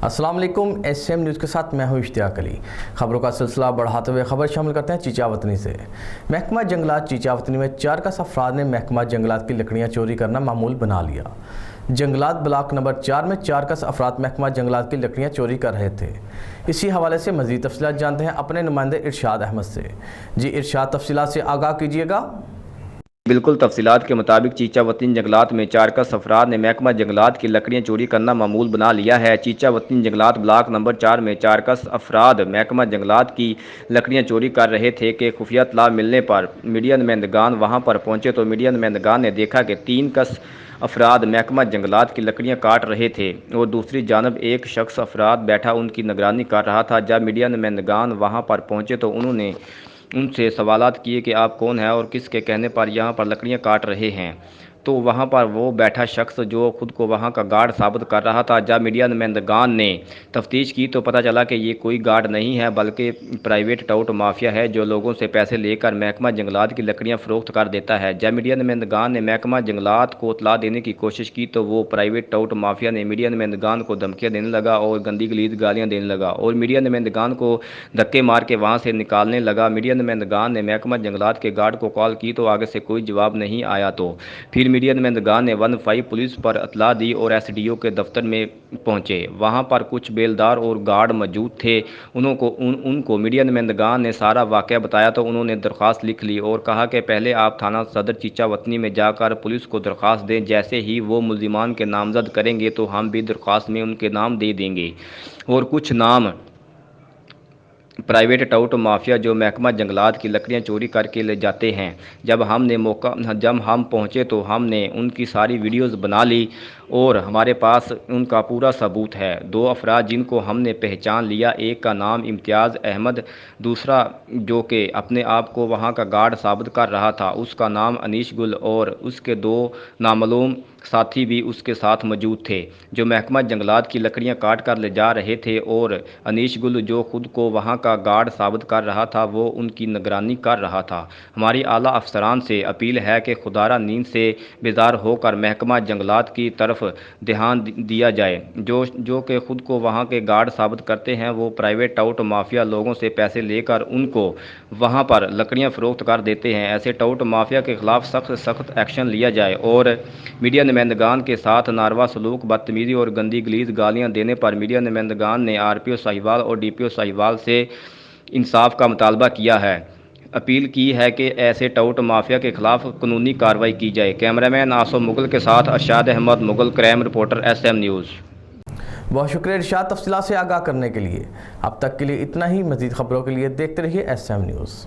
السلام علیکم، S M news کے ساتھ میں ہوں اشتیاق علی۔ خبروں کا سلسلہ بڑھاتے ہوئے خبر شامل کرتے ہیں چیچا وطنی سے۔ محکمہ جنگلات چیچا وطنی میں 4 افراد نے محکمہ جنگلات کی لکڑیاں چوری کرنا معمول بنا لیا۔ جنگلات بلاک نمبر 4 میں 4 افراد محکمہ جنگلات کی لکڑیاں چوری کر رہے تھے۔ اسی حوالے سے مزید تفصیلات جانتے ہیں اپنے نمائندے ارشاد احمد سے۔ جی ارشاد، تفصیلات سے آگاہ کیجیے گا۔ بالکل، تفصیلات کے مطابق چیچا وطنی جنگلات میں 4 افراد نے محکمہ جنگلات کی لکڑیاں چوری کرنا معمول بنا لیا ہے۔ چیچا وطنی جنگلات بلاک نمبر 4 میں 4 افراد محکمہ جنگلات کی لکڑیاں چوری کر رہے تھے کہ خفیہ اطلاع ملنے پر میڈیا نمائندگان وہاں پر پہنچے تو میڈیا نمائندگان نے دیکھا کہ 3 افراد محکمہ جنگلات کی لکڑیاں کاٹ رہے تھے اور دوسری جانب ایک شخص افراد بیٹھا ان کی نگرانی کر رہا تھا۔ جب میڈیا نمائندگان وہاں پر پہنچے تو انہوں نے ان سے سوالات کیے کہ آپ کون ہیں اور کس کے کہنے پر یہاں پر لکڑیاں کاٹ رہے ہیں، تو وہاں پر وہ بیٹھا شخص جو خود کو وہاں کا گارڈ ثابت کر رہا تھا۔ جب میڈیا نمائندگان نے تفتیش کی تو پتہ چلا کہ یہ کوئی گارڈ نہیں ہے بلکہ پرائیویٹ ٹاؤٹ مافیا ہے جو لوگوں سے پیسے لے کر محکمہ جنگلات کی لکڑیاں فروخت کر دیتا ہے۔ جب میڈیا نمائندگان نے محکمہ جنگلات کو اطلاع دینے کی کوشش کی تو وہ پرائیویٹ ٹاؤٹ مافیا نے میڈیا نمائندگان کو دھمکیاں دینے لگا اور گندی گلیز گالیاں دینے لگا اور میڈیا نمائندگان کو دھکے مار کے وہاں سے نکالنے لگا۔ میڈیا نمائندگان نے محکمہ جنگلات کے گارڈ کو کال کی تو آگے سے کوئی جواب نہیں آیا، تو پھر میڈیا نمائندگان نے 15 پولیس پر اطلاع دی اور ایس ڈی او کے دفتر میں پہنچے۔ وہاں پر کچھ بیلدار اور گارڈ موجود تھے۔ ان کو میڈیا نمائندگان نے سارا واقعہ بتایا تو انہوں نے درخواست لکھ لی اور کہا کہ پہلے آپ تھانہ صدر چیچا وطنی میں جا کر پولیس کو درخواست دیں، جیسے ہی وہ ملزمان کے نامزد کریں گے تو ہم بھی درخواست میں ان کے نام دے دیں گے۔ اور کچھ نام پرائیویٹ ٹاؤٹ مافیا جو محکمہ جنگلات کی لکڑیاں چوری کر کے لے جاتے ہیں۔ جب ہم پہنچے تو ہم نے ان کی ساری ویڈیوز بنا لی اور ہمارے پاس ان کا پورا ثبوت ہے۔ 2 افراد جن کو ہم نے پہچان لیا، ایک کا نام امتیاز احمد، دوسرا جو کہ اپنے آپ کو وہاں کا گارڈ ثابت کر رہا تھا اس کا نام انیش گل، اور اس کے 2 نامعلوم ساتھی بھی اس کے ساتھ موجود تھے جو محکمہ جنگلات کی لکڑیاں کاٹ کر لے جا رہے تھے، اور انیش گل جو خود کو وہاں کا گارڈ ثابت کر رہا تھا وہ ان کی نگرانی کر رہا تھا۔ ہماری اعلیٰ افسران سے اپیل ہے کہ خدارہ نیند سے بیدار ہو کر محکمہ جنگلات کی طرف دھیان دیا جائے۔ جو کہ خود کو وہاں کے گارڈ ثابت کرتے ہیں وہ پرائیویٹ ٹاؤٹ مافیا لوگوں سے پیسے لے کر ان کو وہاں پر لکڑیاں فروخت کر دیتے ہیں۔ ایسے ٹاؤٹ مافیا کے خلاف سخت ایکشن لیا جائے اور میڈیا نمائندگان کے ساتھ ناروا سلوک، بدتمیزی اور گندی گلیز گالیاں دینے پر میڈیا نمائندگان نے آر پی او ساہیوال اور ڈی پی او ساہیوال سے انصاف کا مطالبہ کیا ہے۔ اپیل کی ہے کہ ایسے ٹاؤٹ مافیا کے خلاف قانونی کارروائی کی جائے۔ کیمرہ مین آصف مغل کے ساتھ Irshad Ahmed Mughal, crime reporter S M News. بہت شکریہ ارشاد، تفصیلات سے آگاہ کرنے کے لیے۔ اب تک کے لیے اتنا ہی۔ مزید خبروں کے لیے دیکھتے رہیے ایس ایم نیوز۔